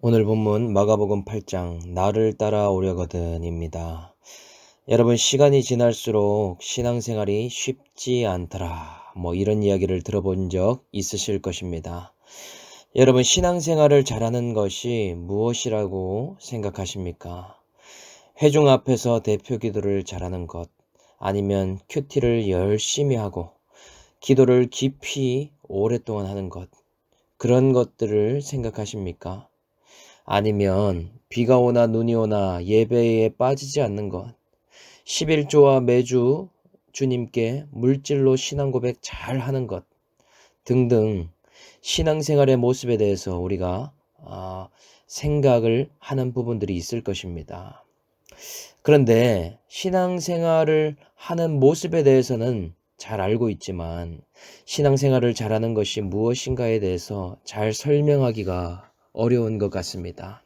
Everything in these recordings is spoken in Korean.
오늘 본문 마가복음 8장 나를 따라오려거든입니다. 여러분, 시간이 지날수록 신앙생활이 쉽지 않더라, 이런 이야기를 들어본 적 있으실 것입니다. 여러분, 신앙생활을 잘하는 것이 무엇이라고 생각하십니까? 회중 앞에서 대표 기도를 잘하는 것, 아니면 큐티를 열심히 하고 기도를 깊이 오랫동안 하는 것, 그런 것들을 생각하십니까? 아니면 비가 오나 눈이 오나 예배에 빠지지 않는 것, 11조와 매주 주님께 물질로 신앙 고백 잘 하는 것 등등, 신앙생활의 모습에 대해서 우리가 생각을 하는 부분들이 있을 것입니다. 그런데 신앙생활을 하는 모습에 대해서는 잘 알고 있지만 신앙생활을 잘하는 것이 무엇인가에 대해서 잘 설명하기가 어려운 것 같습니다.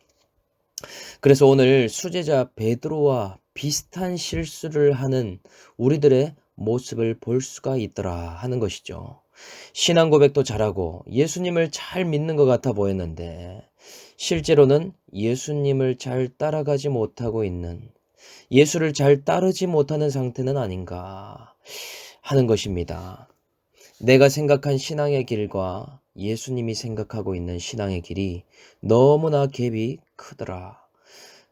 그래서 오늘 수제자 베드로와 비슷한 실수를 하는 우리들의 모습을 볼 수가 있더라 하는 것이죠. 신앙 고백도 잘하고 예수님을 잘 믿는 것 같아 보였는데 실제로는 예수님을 잘 따라가지 못하고 있는, 예수를 잘 따르지 못하는 상태는 아닌가 하는 것입니다. 내가 생각한 신앙의 길과 예수님이 생각하고 있는 신앙의 길이 너무나 갭이 크더라.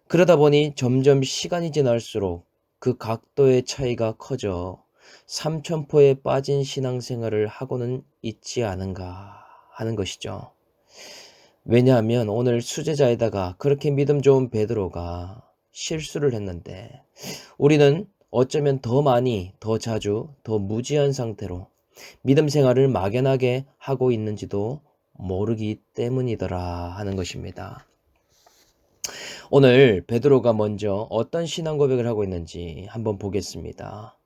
그러다 보니 점점 시간이 지날수록 그 각도의 차이가 커져 삼천포에 빠진 신앙생활을 하고는 있지 않은가 하는 것이죠. 왜냐하면 오늘 수제자에다가 그렇게 믿음 좋은 베드로가 실수를 했는데 우리는 어쩌면 더 많이, 더 자주, 더 무지한 상태로 믿음 생활을 막연하게 하고 있는지도 모르기 때문이더라 하는 것입니다. 오늘 베드로가 먼저 어떤 신앙 고백을 하고 있는지 한번 보겠습니다.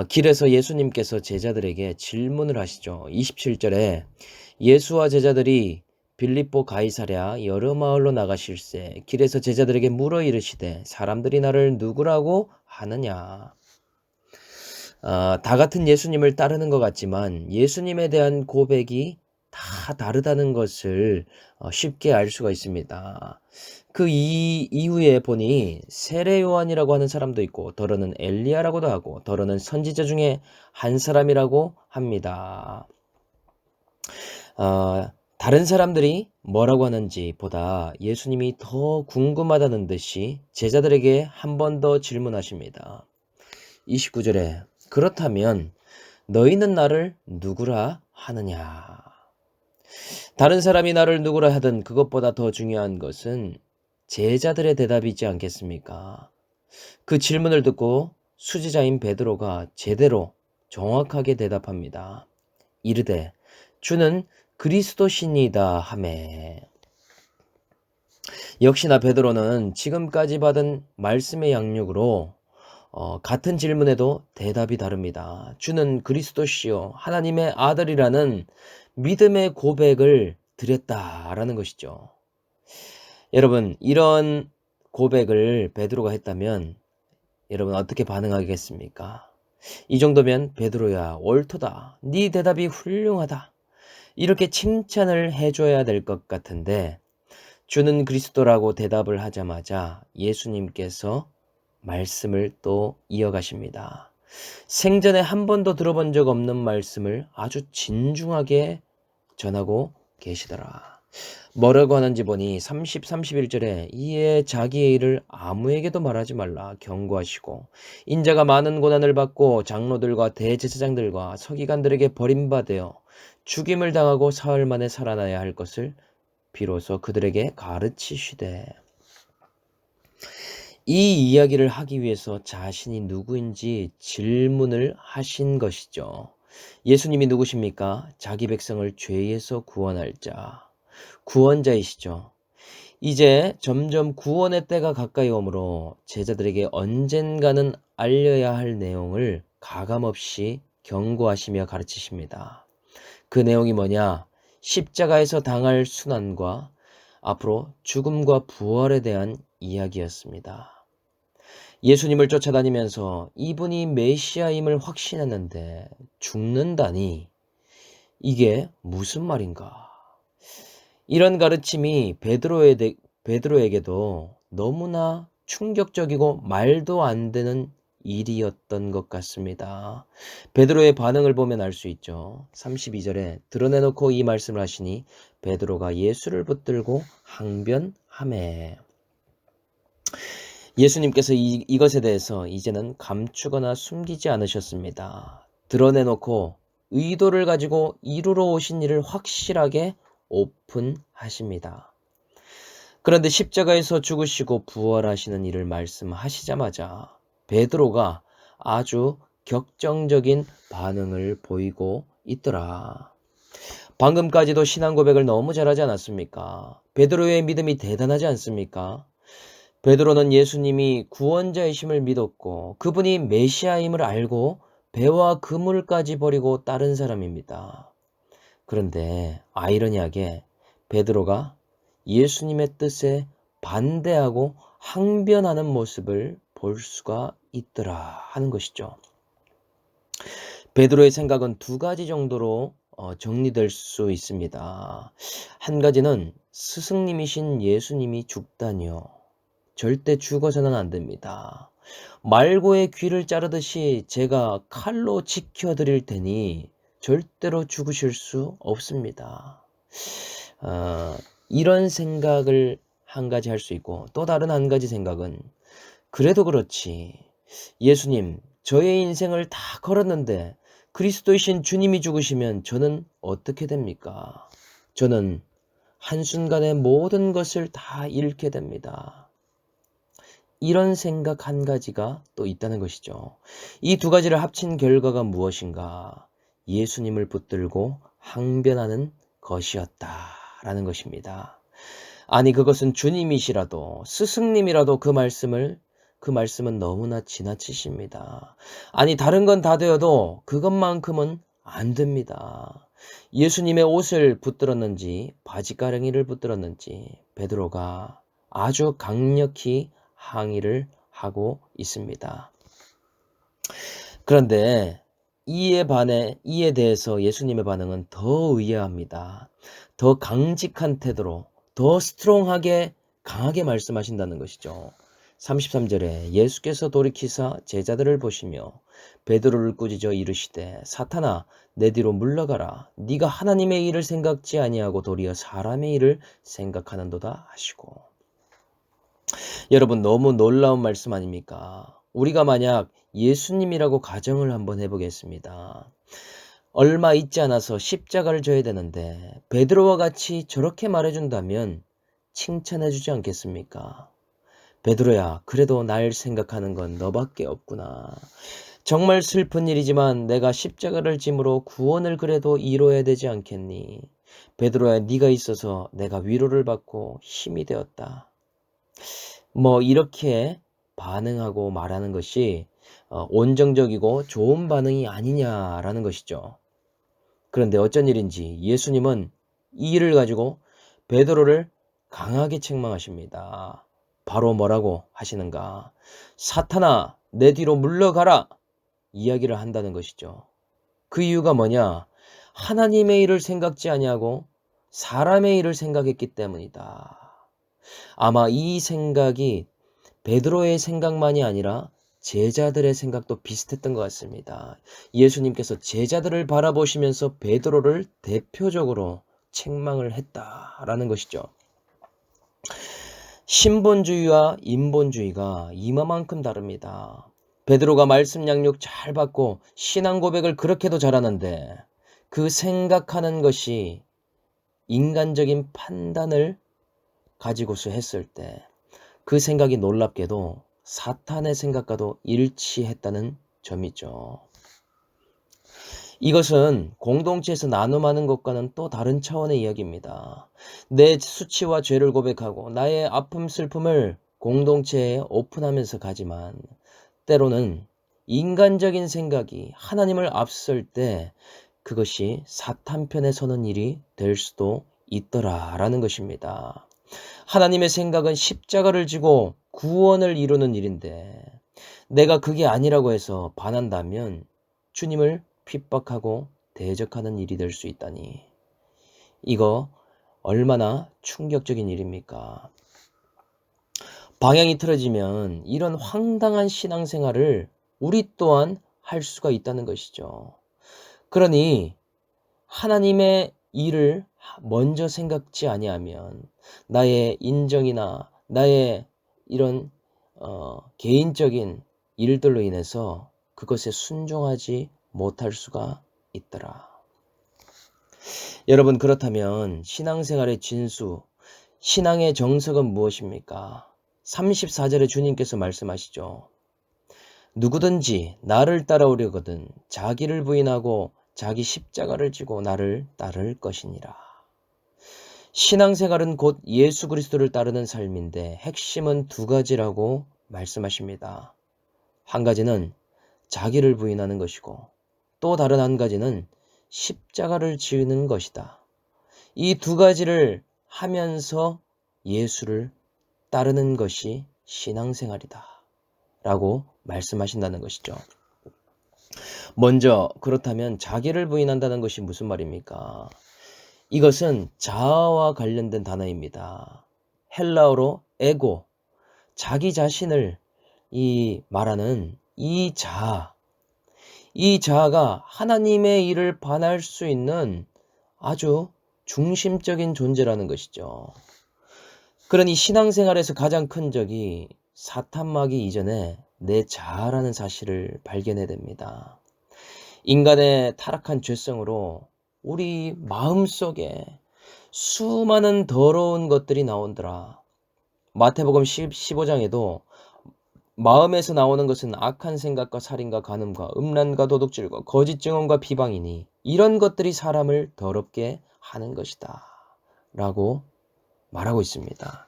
길에서 예수님께서 제자들에게 질문을 하시죠. 27절에 예수와 제자들이 빌립보 가이사랴 여러 마을로 나가실새 길에서 제자들에게 물어 이르시되 사람들이 나를 누구라고 하느냐. 다 같은 예수님을 따르는 것 같지만 예수님에 대한 고백이 다 다르다는 것을 쉽게 알 수가 있습니다. 그 이후에 보니 세례 요한이라고 하는 사람도 있고 더러는 엘리야라고도 하고 더러는 선지자 중에 한 사람이라고 합니다. 다른 사람들이 뭐라고 하는지 보다 예수님이 더 궁금하다는 듯이 제자들에게 한 번 더 질문하십니다. 29절에 그렇다면 너희는 나를 누구라 하느냐. 다른 사람이 나를 누구라 하든 그것보다 더 중요한 것은 제자들의 대답이지 않겠습니까? 그 질문을 듣고 수지자인 베드로가 제대로 정확하게 대답합니다. 이르되 주는 그리스도시니이다 하매. 역시나 베드로는 지금까지 받은 말씀의 양육으로 같은 질문에도 대답이 다릅니다. 주는 그리스도시요 하나님의 아들이라는 믿음의 고백을 드렸다라는 것이죠. 여러분, 이런 고백을 베드로가 했다면 여러분 어떻게 반응하겠습니까? 이 정도면 베드로야 옳도다, 네 대답이 훌륭하다, 이렇게 칭찬을 해줘야 될 것 같은데 주는 그리스도라고 대답을 하자마자 예수님께서 말씀을 또 이어가십니다. 생전에 한 번도 들어본 적 없는 말씀을 아주 진중하게 전하고 계시더라. 뭐라고 하는지 보니 31절에 이에 자기의 일을 아무에게도 말하지 말라 경고하시고 인자가 많은 고난을 받고 장로들과 대제사장들과 서기관들에게 버림받아 죽임을 당하고 사흘 만에 살아나야 할 것을 비로소 그들에게 가르치시되. 이 이야기를 하기 위해서 자신이 누구인지 질문을 하신 것이죠. 예수님이 누구십니까? 자기 백성을 죄에서 구원할 자, 구원자이시죠. 이제 점점 구원의 때가 가까이 오므로 제자들에게 언젠가는 알려야 할 내용을 가감없이 경고하시며 가르치십니다. 그 내용이 뭐냐? 십자가에서 당할 순환과 앞으로 죽음과 부활에 대한 이야기였습니다. 예수님을 쫓아다니면서 이분이 메시아임을 확신했는데 죽는다니, 이게 무슨 말인가? 이런 가르침이 베드로에게도 너무나 충격적이고 말도 안 되는 일이었던 것 같습니다. 베드로의 반응을 보면 알 수 있죠. 32절에 드러내놓고 이 말씀을 하시니 베드로가 예수를 붙들고 항변하매. 예수님께서 이것에 대해서 이제는 감추거나 숨기지 않으셨습니다. 드러내놓고 의도를 가지고 이루러 오신 일을 확실하게 오픈하십니다. 그런데 십자가에서 죽으시고 부활하시는 일을 말씀하시자마자 베드로가 아주 격정적인 반응을 보이고 있더라. 방금까지도 신앙 고백을 너무 잘하지 않았습니까? 베드로의 믿음이 대단하지 않습니까? 베드로는 예수님이 구원자이심을 믿었고 그분이 메시아임을 알고 배와 그물까지 버리고 따른 사람입니다. 그런데 아이러니하게 베드로가 예수님의 뜻에 반대하고 항변하는 모습을 볼 수가 있더라 하는 것이죠. 베드로의 생각은 두 가지 정도로 정리될 수 있습니다. 한 가지는 스승님이신 예수님이 죽다니요. 절대 죽어서는 안 됩니다. 말고의 귀를 자르듯이 제가 칼로 지켜드릴 테니 절대로 죽으실 수 없습니다. 이런 생각을 한 가지 할 수 있고 또 다른 한 가지 생각은 그래도 그렇지 예수님 저의 인생을 다 걸었는데 그리스도이신 주님이 죽으시면 저는 어떻게 됩니까? 저는 한순간에 모든 것을 다 잃게 됩니다. 이런 생각 한 가지가 또 있다는 것이죠. 이 두 가지를 합친 결과가 무엇인가? 예수님을 붙들고 항변하는 것이었다라는 것입니다. 아니 그것은 주님이시라도 스승님이라도 그 말씀은 너무나 지나치십니다. 아니 다른 건 다 되어도 그것만큼은 안 됩니다. 예수님의 옷을 붙들었는지 바지가랑이를 붙들었는지 베드로가 아주 강력히 항의를 하고 있습니다. 그런데 이에 대해서 예수님의 반응은 더 의아합니다. 더 강직한 태도로 더 스트롱하게 강하게 말씀하신다는 것이죠. 33절에 예수께서 돌이키사 제자들을 보시며 베드로를 꾸짖어 이르시되 사탄아 내 뒤로 물러가라 네가 하나님의 일을 생각지 아니하고 도리어 사람의 일을 생각하는도다 하시고. 여러분 너무 놀라운 말씀 아닙니까? 우리가 만약 예수님이라고 가정을 한번 해보겠습니다. 얼마 있지 않아서 십자가를 져야 되는데 베드로와 같이 저렇게 말해준다면 칭찬해주지 않겠습니까? 베드로야, 그래도 날 생각하는 건 너밖에 없구나. 정말 슬픈 일이지만 내가 십자가를 짐으로 구원을 그래도 이뤄야 되지 않겠니? 베드로야, 네가 있어서 내가 위로를 받고 힘이 되었다. 이렇게 반응하고 말하는 것이 온정적이고 좋은 반응이 아니냐라는 것이죠. 그런데 어쩐 일인지 예수님은 이 일을 가지고 베드로를 강하게 책망하십니다. 바로 뭐라고 하시는가? 사탄아, 내 뒤로 물러가라! 이야기를 한다는 것이죠. 그 이유가 뭐냐? 하나님의 일을 생각지 아니하고 사람의 일을 생각했기 때문이다. 아마 이 생각이 베드로의 생각만이 아니라 제자들의 생각도 비슷했던 것 같습니다. 예수님께서 제자들을 바라보시면서 베드로를 대표적으로 책망을 했다라는 것이죠. 신본주의와 인본주의가 이마만큼 다릅니다. 베드로가 말씀 양육 잘 받고 신앙 고백을 그렇게도 잘하는데 그 생각하는 것이 인간적인 판단을 가지고서 했을 때 그 생각이 놀랍게도 사탄의 생각과도 일치했다는 점이죠. 이것은 공동체에서 나눔하는 것과는 또 다른 차원의 이야기입니다. 내 수치와 죄를 고백하고 나의 아픔, 슬픔을 공동체에 오픈하면서 가지만 때로는 인간적인 생각이 하나님을 앞설 때 그것이 사탄 편에 서는 일이 될 수도 있더라라는 것입니다. 하나님의 생각은 십자가를 지고 구원을 이루는 일인데 내가 그게 아니라고 해서 반한다면 주님을 핍박하고 대적하는 일이 될 수 있다니. 이거 얼마나 충격적인 일입니까? 방향이 틀어지면 이런 황당한 신앙생활을 우리 또한 할 수가 있다는 것이죠. 그러니 하나님의 일을 먼저 생각지 아니하면 나의 인정이나 나의 이런 개인적인 일들로 인해서 그것에 순종하지 못할 수가 있더라. 여러분, 그렇다면 신앙생활의 진수, 신앙의 정석은 무엇입니까? 34절에 주님께서 말씀하시죠. 누구든지 나를 따라오려거든 자기를 부인하고 자기 십자가를 지고 나를 따를 것이니라. 신앙생활은 곧 예수 그리스도를 따르는 삶인데 핵심은 두 가지라고 말씀하십니다. 한 가지는 자기를 부인하는 것이고 또 다른 한 가지는 십자가를 지는 것이다. 이 두 가지를 하면서 예수를 따르는 것이 신앙생활이다 라고 말씀하신다는 것이죠. 먼저 그렇다면 자기를 부인한다는 것이 무슨 말입니까? 이것은 자아와 관련된 단어입니다. 헬라어로 에고, 자기 자신을 말하는 이 자아가 하나님의 일을 반할 수 있는 아주 중심적인 존재라는 것이죠. 그러니 신앙생활에서 가장 큰 적이 사탄마귀 이전에 내 자아라는 사실을 발견해야 됩니다. 인간의 타락한 죄성으로 우리 마음속에 수많은 더러운 것들이 나온더라. 마태복음 15장에도 마음에서 나오는 것은 악한 생각과 살인과 간음과 음란과 도둑질과 거짓 증언과 비방이니 이런 것들이 사람을 더럽게 하는 것이다 라고 말하고 있습니다.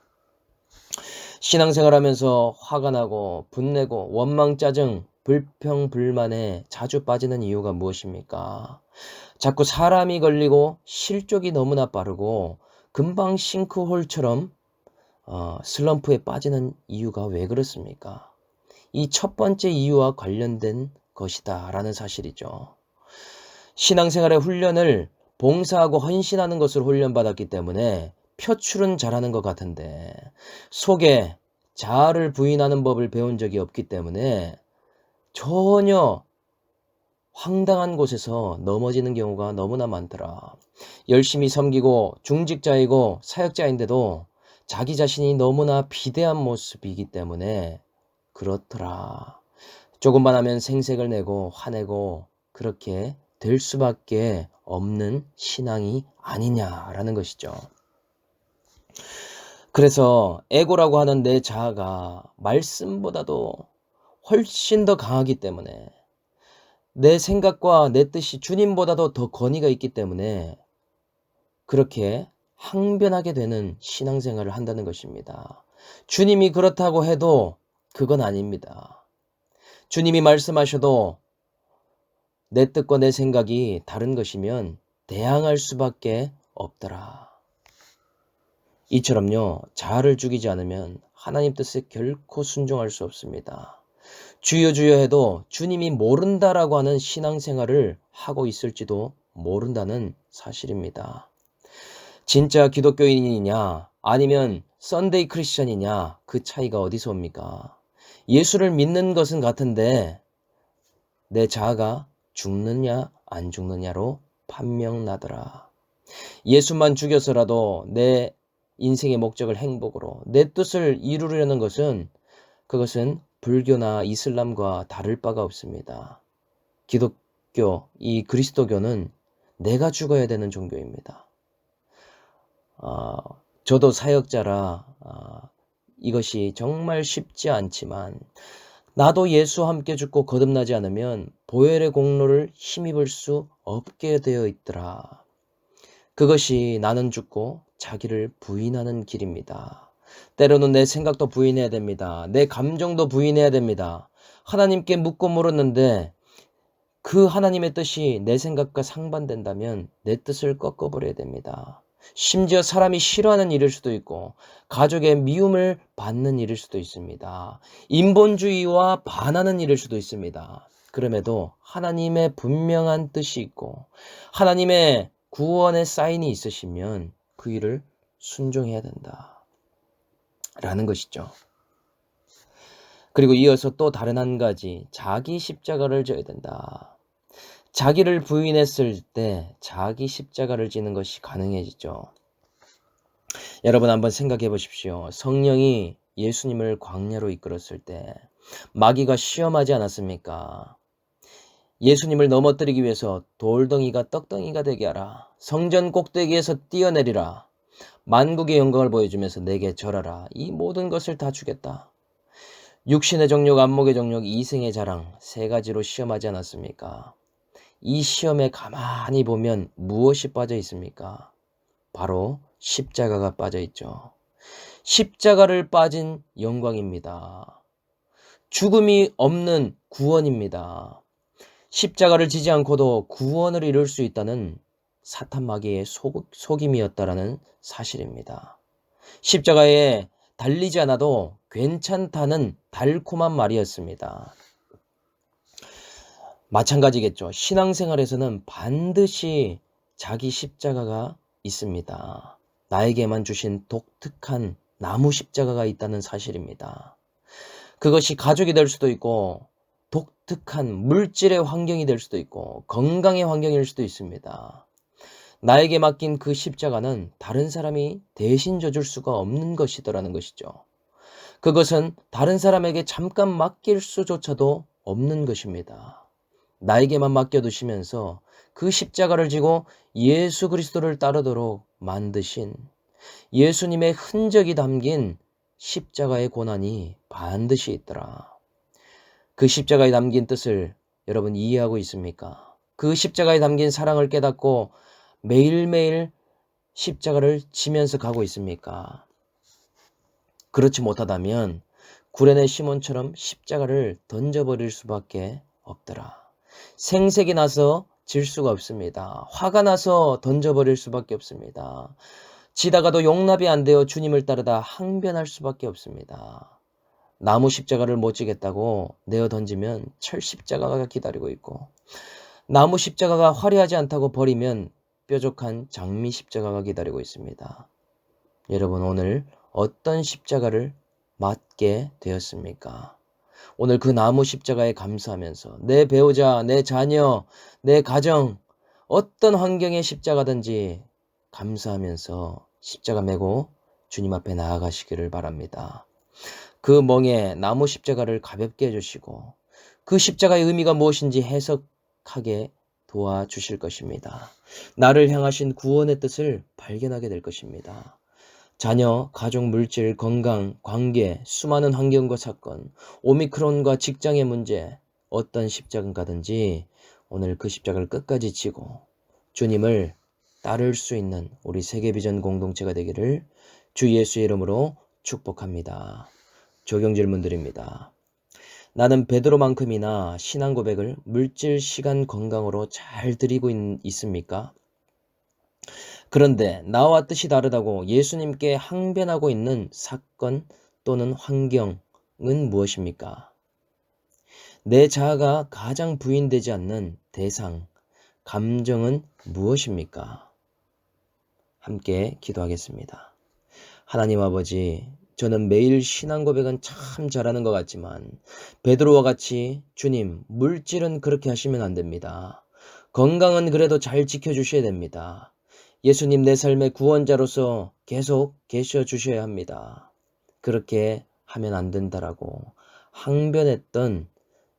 신앙생활하면서 화가 나고 분내고 원망, 짜증, 불평, 불만에 자주 빠지는 이유가 무엇입니까? 자꾸 사람이 걸리고 실족이 너무나 빠르고 금방 싱크홀처럼 슬럼프에 빠지는 이유가 왜 그렇습니까? 이 첫 번째 이유와 관련된 것이다 라는 사실이죠. 신앙생활의 훈련을 봉사하고 헌신하는 것을 훈련받았기 때문에 표출은 잘하는 것 같은데 속에 자아를 부인하는 법을 배운 적이 없기 때문에 전혀 황당한 곳에서 넘어지는 경우가 너무나 많더라. 열심히 섬기고 중직자이고 사역자인데도 자기 자신이 너무나 비대한 모습이기 때문에 그렇더라. 조금만 하면 생색을 내고 화내고 그렇게 될 수밖에 없는 신앙이 아니냐라는 것이죠. 그래서 에고라고 하는 내 자아가 말씀보다도 훨씬 더 강하기 때문에 내 생각과 내 뜻이 주님보다도 더 권위가 있기 때문에 그렇게 항변하게 되는 신앙생활을 한다는 것입니다. 주님이 그렇다고 해도 그건 아닙니다. 주님이 말씀하셔도 내 뜻과 내 생각이 다른 것이면 대항할 수밖에 없더라. 이처럼요, 자아를 죽이지 않으면 하나님 뜻에 결코 순종할 수 없습니다. 주여 주여 해도 주님이 모른다라고 하는 신앙생활을 하고 있을지도 모른다는 사실입니다. 진짜 기독교인이냐 아니면 썬데이 크리스천이냐 그 차이가 어디서 옵니까? 예수를 믿는 것은 같은데 내 자아가 죽느냐 안 죽느냐로 판명나더라. 예수만 죽여서라도 내 인생의 목적을 행복으로 내 뜻을 이루려는 것은 그것은 불교나 이슬람과 다를 바가 없습니다. 기독교, 이 그리스도교는 내가 죽어야 되는 종교입니다. 저도 사역자라 이것이 정말 쉽지 않지만 나도 예수와 함께 죽고 거듭나지 않으면 보혈의 공로를 힘입을 수 없게 되어 있더라. 그것이 나는 죽고 자기를 부인하는 길입니다. 때로는 내 생각도 부인해야 됩니다. 내 감정도 부인해야 됩니다. 하나님께 묻고 물었는데 그 하나님의 뜻이 내 생각과 상반된다면 내 뜻을 꺾어버려야 됩니다. 심지어 사람이 싫어하는 일일 수도 있고 가족의 미움을 받는 일일 수도 있습니다. 인본주의와 반하는 일일 수도 있습니다. 그럼에도 하나님의 분명한 뜻이 있고 하나님의 구원의 사인이 있으시면 그 일을 순종해야 된다. 라는 것이죠. 그리고 이어서 또 다른 한 가지, 자기 십자가를 져야 된다. 자기를 부인했을 때 자기 십자가를 지는 것이 가능해지죠. 여러분 한번 생각해 보십시오. 성령이 예수님을 광야로 이끌었을 때 마귀가 시험하지 않았습니까? 예수님을 넘어뜨리기 위해서 돌덩이가 떡덩이가 되게 하라. 성전 꼭대기에서 뛰어내리라. 만국의 영광을 보여주면서 내게 절하라. 이 모든 것을 다 주겠다. 육신의 정욕, 안목의 정욕, 이생의 자랑 세 가지로 시험하지 않았습니까? 이 시험에 가만히 보면 무엇이 빠져 있습니까? 바로 십자가가 빠져 있죠. 십자가를 빠진 영광입니다. 죽음이 없는 구원입니다. 십자가를 지지 않고도 구원을 이룰 수 있다는 사탄 마귀의 속임이었다라는 사실입니다. 십자가에 달리지 않아도 괜찮다는 달콤한 말이었습니다. 마찬가지겠죠. 신앙생활에서는 반드시 자기 십자가가 있습니다. 나에게만 주신 독특한 나무 십자가가 있다는 사실입니다. 그것이 가족이 될 수도 있고 독특한 물질의 환경이 될 수도 있고 건강의 환경일 수도 있습니다. 나에게 맡긴 그 십자가는 다른 사람이 대신 져줄 수가 없는 것이더라는 것이죠. 그것은 다른 사람에게 잠깐 맡길 수조차도 없는 것입니다. 나에게만 맡겨두시면서 그 십자가를 지고 예수 그리스도를 따르도록 만드신 예수님의 흔적이 담긴 십자가의 고난이 반드시 있더라. 그 십자가에 담긴 뜻을 여러분 이해하고 있습니까? 그 십자가에 담긴 사랑을 깨닫고 매일매일 십자가를 지면서 가고 있습니까? 그렇지 못하다면 구레네 시몬처럼 십자가를 던져버릴 수밖에 없더라. 생색이 나서 질 수가 없습니다. 화가 나서 던져버릴 수밖에 없습니다. 지다가도 용납이 안 되어 주님을 따르다 항변할 수밖에 없습니다. 나무 십자가를 못 지겠다고 내어 던지면 철 십자가가 기다리고 있고 나무 십자가가 화려하지 않다고 버리면 뾰족한 장미 십자가가 기다리고 있습니다. 여러분 오늘 어떤 십자가를 맞게 되었습니까? 오늘 그 나무 십자가에 감사하면서 내 배우자, 내 자녀, 내 가정 어떤 환경의 십자가든지 감사하면서 십자가 메고 주님 앞에 나아가시기를 바랍니다. 그 멍에 나무 십자가를 가볍게 해주시고 그 십자가의 의미가 무엇인지 해석하게 도와주실 것입니다. 나를 향하신 구원의 뜻을 발견하게 될 것입니다. 자녀, 가족, 물질, 건강, 관계, 수많은 환경과 사건, 오미크론과 직장의 문제, 어떤 십자가든지 오늘 그 십자가를 끝까지 지고 주님을 따를 수 있는 우리 세계비전 공동체가 되기를 주 예수의 이름으로 축복합니다. 적용 질문드립니다. 나는 베드로만큼이나 신앙 고백을 물질, 시간, 건강으로 잘 드리고 있습니까? 그런데 나와 뜻이 다르다고 예수님께 항변하고 있는 사건 또는 환경은 무엇입니까? 내 자아가 가장 부인되지 않는 대상, 감정은 무엇입니까? 함께 기도하겠습니다. 하나님 아버지, 저는 매일 신앙 고백은 참 잘하는 것 같지만 베드로와 같이 주님, 물질은 그렇게 하시면 안 됩니다. 건강은 그래도 잘 지켜주셔야 됩니다. 예수님 내 삶의 구원자로서 계속 계셔 주셔야 합니다. 그렇게 하면 안 된다라고 항변했던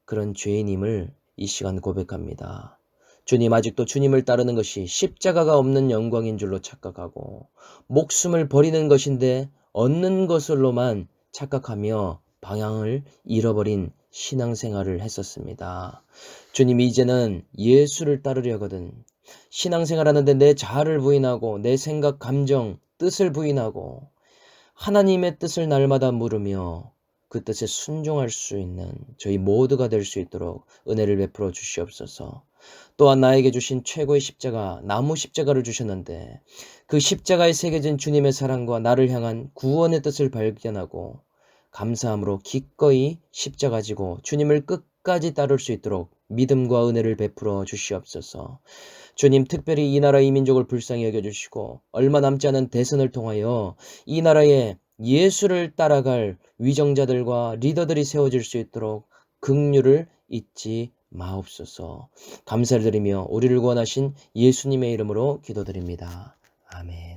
그런 죄인임을 이 시간 고백합니다. 주님, 아직도 주님을 따르는 것이 십자가가 없는 영광인 줄로 착각하고 목숨을 버리는 것인데 얻는 것으로만 착각하며 방향을 잃어버린 신앙생활을 했었습니다. 주님, 이제는 예수를 따르려거든 신앙생활하는데 내 자아를 부인하고 내 생각, 감정, 뜻을 부인하고 하나님의 뜻을 날마다 물으며 그 뜻에 순종할 수 있는 저희 모두가 될 수 있도록 은혜를 베풀어 주시옵소서. 또한 나에게 주신 최고의 십자가, 나무 십자가를 주셨는데 그 십자가에 새겨진 주님의 사랑과 나를 향한 구원의 뜻을 발견하고 감사함으로 기꺼이 십자가 지고 주님을 끝까지 따를 수 있도록 믿음과 은혜를 베풀어 주시옵소서. 주님 특별히 이 나라 이 민족을 불쌍히 여겨주시고 얼마 남지 않은 대선을 통하여 이 나라에 예수를 따라갈 위정자들과 리더들이 세워질 수 있도록 긍휼을 잊지 마옵소서. 감사를 드리며 우리를 구원하신 예수님의 이름으로 기도드립니다. 아멘.